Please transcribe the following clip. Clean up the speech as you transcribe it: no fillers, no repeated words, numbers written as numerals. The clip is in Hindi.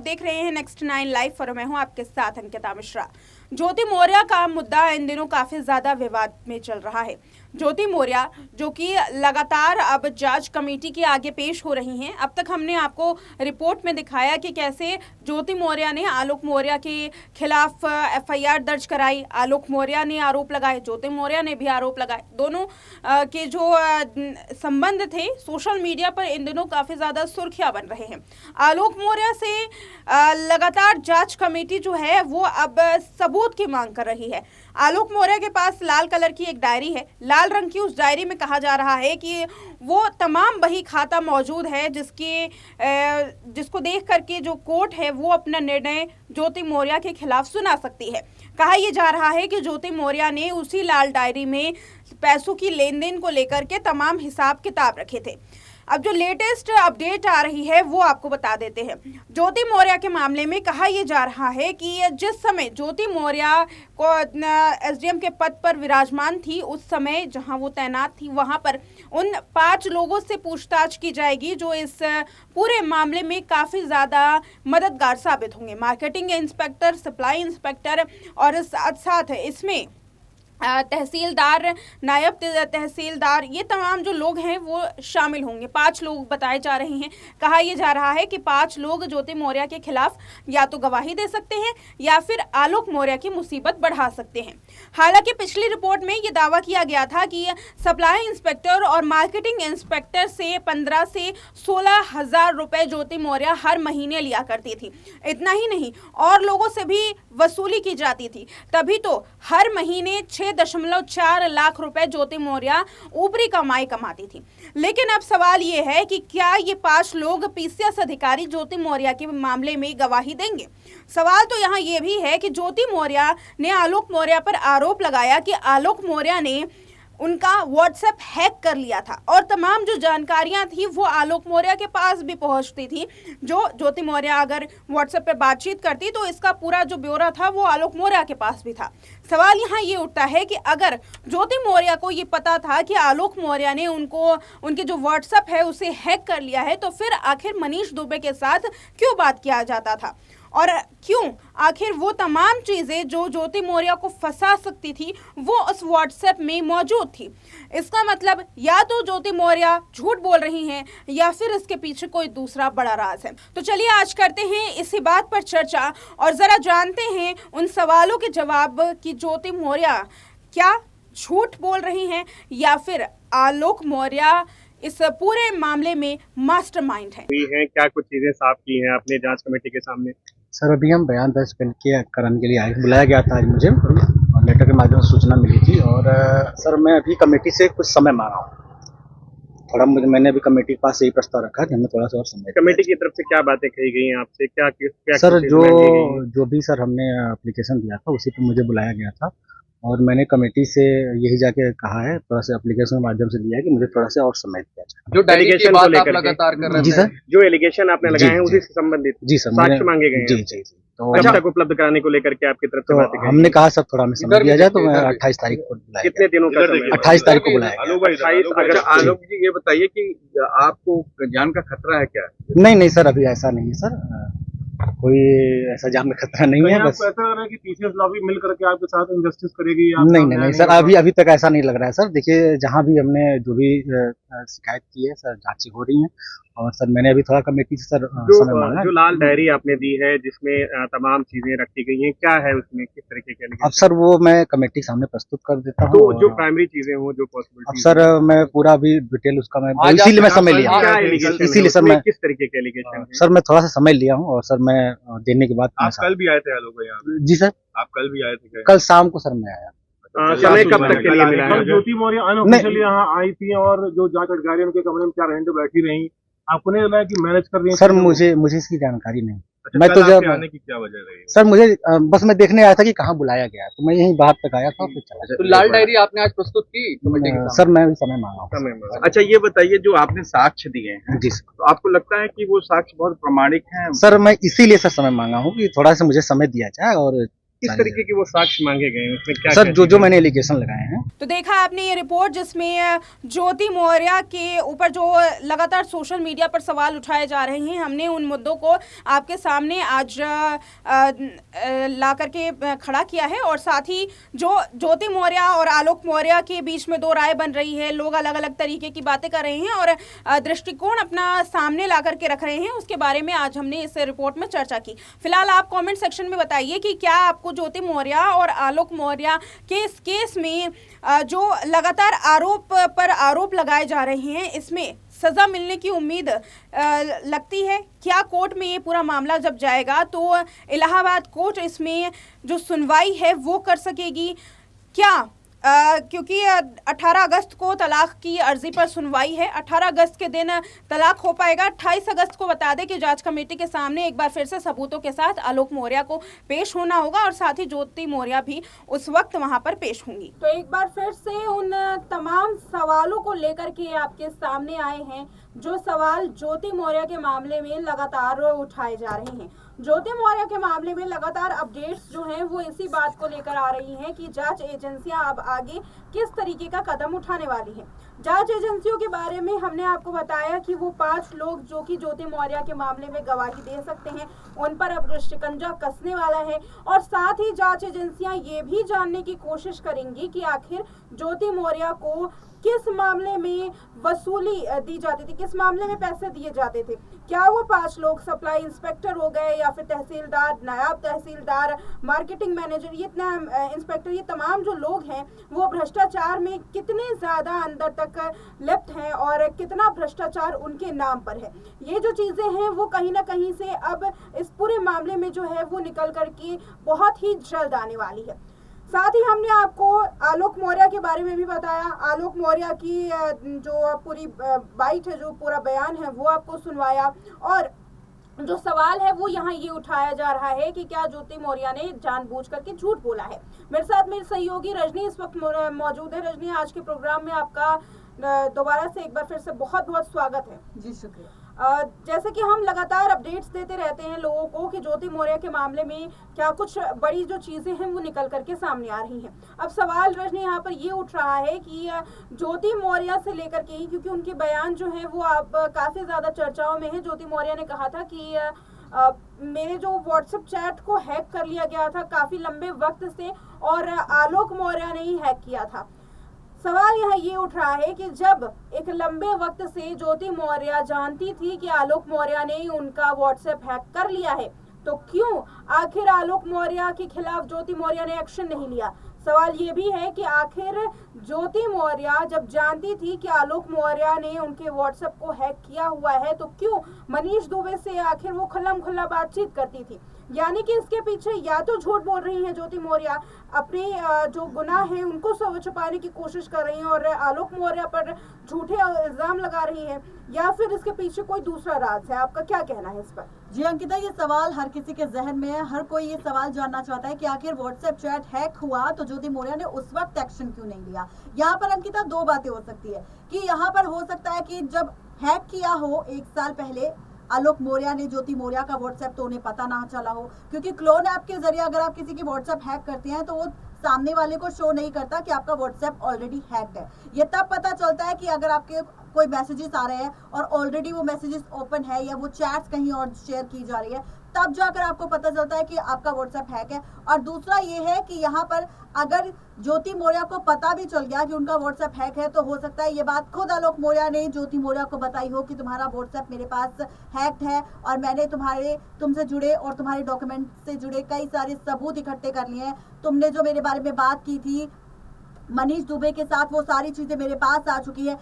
देख रहे हैं नेक्स्ट 9 लाइव और मैं हूं आपके साथ अंकिता मिश्रा। ज्योति मौर्य का मुद्दा इन दिनों काफी ज्यादा विवाद में चल रहा है। ज्योति मौर्य जो कि लगातार अब जांच कमेटी के आगे पेश हो रही हैं। अब तक हमने आपको रिपोर्ट में दिखाया कि कैसे ज्योति मौर्य ने आलोक मौर्य के खिलाफ एफआईआर दर्ज कराई। आलोक मौर्य ने आरोप लगाए, ज्योति मौर्य ने भी आरोप लगाए। दोनों के जो संबंध थे सोशल मीडिया पर इन दिनों काफी ज्यादा सुर्खियां बन रहे हैं। आलोक मौर्य से लगातार जांच कमेटी जो है वो अब सबूत की मांग कर रही है। आलोक मौर्य के पास लाल कलर की एक डायरी है। लाल रंग की उस डायरी में कहा जा रहा है कि वो तमाम बही खाता मौजूद है जिसको देख करके जो कोर्ट है वो अपना निर्णय ज्योति मौर्य के खिलाफ सुना सकती है। कहा यह जा रहा है कि ज्योति मौर्य ने उसी लाल डायरी में पैसों की लेन देन को लेकर के तमाम हिसाब किताब रखे थे। अब जो लेटेस्ट अपडेट आ रही है वो आपको बता देते हैं। ज्योति मौर्य के मामले में कहा यह जा रहा है कि जिस समय ज्योति मौर्य को एसडीएम के पद पर विराजमान थी, उस समय जहां वो तैनात थी वहां पर उन 5 लोगों से पूछताछ की जाएगी जो इस पूरे मामले में काफ़ी ज़्यादा मददगार साबित होंगे। मार्केटिंग इंस्पेक्टर, सप्लाई इंस्पेक्टर और साथ साथ इसमें तहसीलदार, नायब तहसीलदार, ये तमाम जो लोग हैं वो शामिल होंगे। 5 लोग बताए जा रहे हैं। कहा यह जा रहा है कि 5 लोग ज्योति मौर्य के खिलाफ या तो गवाही दे सकते हैं या फिर आलोक मौर्य की मुसीबत बढ़ा सकते हैं। हालांकि पिछली रिपोर्ट में ये दावा किया गया था कि सप्लाई इंस्पेक्टर और मार्केटिंग इंस्पेक्टर से 15 से 16 हजार रुपए ज्योति मौर्य हर महीने लिया करती थी। इतना ही नहीं, और लोगों से भी वसूली की जाती थी। तभी तो हर महीने 6.4 लाख रुपए ज्योति मौर्य ऊपरी कमाई कमाती थी। लेकिन अब सवाल ये है कि क्या ये 5 लोग पीसीएस अधिकारी ज्योति मौर्य के मामले में गवाही देंगे? सवाल तो यहाँ ये भी है कि ज्योति मौर्य ने आलोक मौर्य पर आरोप लगाया कि आलोक मौर्य ने उनका व्हाट्सएप हैक कर लिया था और तमाम जो जानकारियां थी वो आलोक मौर्य के पास भी पहुंचती थी। जो ज्योति मौर्य अगर व्हाट्सएप पे बातचीत करती तो इसका पूरा जो ब्यौरा था वो आलोक मौर्य के पास भी था। सवाल यहाँ ये उठता है कि अगर ज्योति मौर्य को ये पता था कि आलोक मौर्य ने उनके जो व्हाट्सएप है उसे हैक कर लिया है, तो फिर आखिर मनीष दुबे के साथ क्यों बात किया जाता था? और क्यों आखिर वो तमाम चीज़ें जो ज्योति मौर्य को फंसा सकती थी वो उस व्हाट्सएप में मौजूद थी? इसका मतलब या तो ज्योति मौर्य झूठ बोल रही हैं या फिर इसके पीछे कोई दूसरा बड़ा राज है। तो चलिए आज करते हैं इसी बात पर चर्चा और ज़रा जानते हैं उन सवालों के जवाब कि ज्योति मौर्य क्या झूठ बोल रही हैं या फिर आलोक मौर्य इस पूरे मामले में मास्टरमाइंड है। क्या कुछ चीजें साफ की हैं आपने जांच कमेटी के सामने? सर अभी हम बयान दर्ज करने के लिए आए, बुलाया गया था आज मुझे और लेटर के माध्यम से सूचना मिली थी। और सर मैं अभी कमेटी से कुछ समय मांगा हूँ। थोड़ा मैंने अभी कमेटी के पास यही प्रस्ताव रखा कि हमें थोड़ा सा और समय। कमेटी की तरफ से क्या बातें कही गई हैं आपसे? क्या सर जो भी सर हमने एप्लीकेशन दिया था उसी पर मुझे बुलाया गया था और मैंने कमेटी से यही जाके कहा है, थोड़ा सा एप्लीकेशन के माध्यम से दिया है कि मुझे थोड़ा सा और समय दिया जाए। जो डेलीगेशन को लेकर लगातार कर रहे हैं जी सर, जो एलिगेशन आपने लगाए हैं उसी से संबंधित जी सर साक्ष्य मांगे गए हैं। जी तो कब तक उपलब्ध कराने को लेकर के आपकी तरफ से बातें कही? हमने कहा सर थोड़ा हमें समय दिया जाए, तो मैं 28 तारीख को बुलाया। कितने दिनों का? 28 तारीख को बुलाया। आलोक जी ये बताइए कि आपको जान का खतरा है क्या? नहीं सर, अभी ऐसा नहीं है सर, कोई ऐसा जान का खतरा नहीं है। बस ऐसा लग रहा है कि पीसीएस लॉबी मिल करके आपके साथ इंजस्टिस करेगी? नहीं सर, अभी तक ऐसा नहीं लग रहा है सर। देखिए जहाँ भी हमने जो भी शिकायत की है सर, जांचें हो रही हैं और सर मैंने अभी थोड़ा कमेटी से सर समय मांगा। जो लाल डायरी आपने दी है जिसमें तमाम चीजें रखी गई हैं, क्या है उसमें, किस तरीके के? अब सर वो मैं कमेटी के सामने प्रस्तुत कर देता हूँ। तो जो प्राइमरी चीजें हो, जो पॉसिबिलिटी। अब सर मैं पूरा अभी डिटेल उसका मैं इसीलिए मैं समय लिया, इसीलिए सर मैं किस तरीके के एलिगेशन? सर मैं थोड़ा सा समय लिया हूँ और सर मैं देने के बाद। आप कल भी आए थे आलोक यहाँ? जी सर, आप कल भी आए थे? कल शाम को सर मैं आया। समय कब तक के लिए मिला है? ज्योति मौर्य अनऑफिशियली यहाँ आई थी और जो जांच अधिकारी उनके कमरे में 4 घंटे बैठी रही, आपको नहीं लगा कि मैनेज कर रही है? सर मुझे इसकी जानकारी नहीं। अच्छा, मैं तो जब आने की क्या वजह रही? सर मुझे बस मैं देखने आया था कि कहाँ बुलाया गया, तो मैं यहीं बाहर तक आया था फिर चला गया। तो लाल डायरी आपने आज प्रस्तुत की कमेटी के सामने? सर मैं भी समय मांगा हूँ। अच्छा ये बताइए, जो आपने साक्ष्य दिए हैं जी सर, तो आपको लगता है कि वो साक्ष्य बहुत प्रामाणिक हैं? सर मैं इसीलिए सर समय मांगा हूँ कि थोड़ा सा मुझे समय दिया जाए और किस तरीके के वो साक्ष्य मांगे गए हैं, उसमें क्या सर जो मैंने एलिगेशन लगाए हैं। तो देखा आपने ये रिपोर्ट जिसमें ज्योति मौर्य के ऊपर जो लगातार सोशल मीडिया पर सवाल उठाए जा रहे हैं, हमने उन मुद्दों को आपके सामने आज ला करके खड़ा किया है। और साथ ही जो ज्योति मौर्य और आलोक मौर्य के बीच में दो राय बन रही है, लोग अलग अलग तरीके की बातें कर रहे हैं और दृष्टिकोण अपना सामने ला करके रख रहे हैं, उसके बारे में आज हमने इस रिपोर्ट में चर्चा की। फिलहाल आप कमेंट सेक्शन में बताइए कि क्या आपको ज्योति मौर्य और आलोक मौर्य के इस केस में जो लगातार आरोप पर आरोप लगाए जा रहे हैं, इसमें सजा मिलने की उम्मीद लगती है? क्या कोर्ट में ये पूरा मामला जब जाएगा तो इलाहाबाद कोर्ट इसमें जो सुनवाई है वो कर सकेगी क्या? क्योंकि 18 अगस्त को तलाक की अर्जी पर सुनवाई है, 18 अगस्त के दिन तलाक हो पाएगा। 28 अगस्त को बता दें कि जांच कमेटी के सामने एक बार फिर से सबूतों के साथ आलोक मौर्य को पेश होना होगा और साथ ही ज्योति मौर्य भी उस वक्त वहां पर पेश होंगी। तो एक बार फिर से उन तमाम सवालों को लेकर के आपके सामने आए हैं जो सवाल ज्योति मौर्य के मामले में लगातार उठाए जा रहे हैं। ज्योति मौर्य के मामले में लगातार अपडेट्स जो हैं वो इसी बात को लेकर आ रही हैं कि जांच एजेंसियां अब आगे किस तरीके का कदम उठाने वाली हैं। जांच एजेंसियों के बारे में हमने आपको बताया कि वो 5 लोग जो कि ज्योति मौर्य के मामले में गवाही दे सकते हैं, उन पर अब शिकंजा कसने वाला है। और साथ ही जांच एजेंसियां ये भी जानने की कोशिश करेंगी कि आखिर ज्योति मौर्य को किस मामले में वसूली दी जाती थी, किस मामले में पैसे दिए जाते थे। क्या वो 5 लोग सप्लाई इंस्पेक्टर हो गए या फिर तहसीलदार, नायब तहसीलदार, मार्केटिंग मैनेजर, ये इंस्पेक्टर, ये तमाम जो लोग हैं वो भ्रष्टाचार में कितने ज्यादा अंदर तक लिप्त हैं और कितना भ्रष्टाचार उनके नाम पर है। ये जो चीजें हैं वो कहीं ना कहीं से अब इस पूरे मामले में जो है वो निकल करके बहुत ही जल्द आने वाली है। साथ ही हमने आपको आलोक मौर्य के बारे में भी बताया। आलोक मौर्य की जो पूरी बाइट है, जो पूरा बयान है, वो आपको सुनवाया। और जो सवाल है वो यहाँ ये उठाया जा रहा है कि क्या ज्योति मौर्य ने जानबूझ करके झूठ बोला है। मेरे साथ मेरी सहयोगी रजनी इस वक्त मौजूद है। रजनी, आज के प्रोग्राम में आपका दोबारा से एक बार फिर से बहुत बहुत स्वागत है। जी शुक्रिया। जैसे कि हम लगातार अपडेट्स देते रहते हैं लोगों को कि ज्योति मौर्य के मामले में क्या कुछ बड़ी जो चीजें हैं वो निकल करके सामने आ रही हैं। अब सवाल रजनी यहाँ पर ये उठ रहा है कि ज्योति मौर्य से लेकर के ही, क्योंकि उनके बयान जो है वो अब काफी ज्यादा चर्चाओं में है। ज्योति मौर्य ने कहा था कि मेरे जो व्हाट्सएप चैट को हैक कर लिया गया था काफी लंबे वक्त से और आलोक मौर्य ने ही हैक किया था। सवाल यहाँ ये उठ रहा है कि जब एक लंबे वक्त से ज्योति मौर्य जानती थी कि आलोक मौर्य ने उनका व्हाट्सएप हैक कर लिया है, तो क्यों आखिर आलोक मौर्य के खिलाफ ज्योति मौर्य ने एक्शन नहीं लिया। सवाल ये भी है कि आखिर ज्योति मौर्य जब जानती थी कि आलोक मौर्य ने उनके व्हाट्सएप को हैक किया हुआ है, तो क्यों मनीष दुबे से आखिर वो खुल्लम खुल्ला बातचीत करती थी। यानी कि इसके पीछे या तो झूठ बोल रही हैं ज्योति मौर्य, अपने जो गुनाह है उनको छुपाने की कोशिश कर रही हैं और आलोक मौर्य पर झूठे इल्जाम लगा रही हैं, या फिर इसके पीछे कोई दूसरा राज है। आपका क्या कहना है इस पर? जी अंकिता, ये सवाल हर किसी के जहन में है। हर कोई ये सवाल जानना चाहता है कि आखिर व्हाट्सएप चैट हैक हुआ तो ज्योति मौर्य ने उस वक्त एक्शन क्यों नहीं लिया। यहाँ पर अंकिता 2 बातें हो सकती है कि यहाँ पर हो सकता है कि जब हैक किया हो 1 साल पहले आलोक मौर्य ने ज्योति मौर्य का व्हाट्सएप, तो उन्हें पता ना चला हो, क्योंकि क्लोन ऐप के जरिए अगर आप किसी की व्हाट्सएप हैक करते हैं तो वो सामने वाले को शो नहीं करता कि आपका व्हाट्सएप ऑलरेडी हैक्ड है। ये तब पता चलता है कि अगर आपके कोई मैसेजेस आ रहे हैं और ऑलरेडी वो मैसेजेस ओपन है या वो चैट्स कहीं और शेयर की जा रही है, तब जाकर आपको पता चलता है कि आपका व्हाट्सएप हैक है। और दूसरा ये है कि यहाँ पर अगर ज्योति मौर्य को पता भी चल गया कि उनका व्हाट्सएप हैक है, तो हो सकता है ये बात खुद आलोक मौर्य ने ज्योति मौर्य को बताई हो कि तुम्हारा व्हाट्सएप मेरे पास हैक्ड है और मैंने तुमसे जुड़े और तुम्हारे डॉक्यूमेंट से जुड़े कई सारे सबूत इकट्ठे कर लिए हैं। तुमने जो मेरे बारे में बात की थी मनीष दुबे के साथ, वो सारी चीजें मेरे पास आ चुकी है।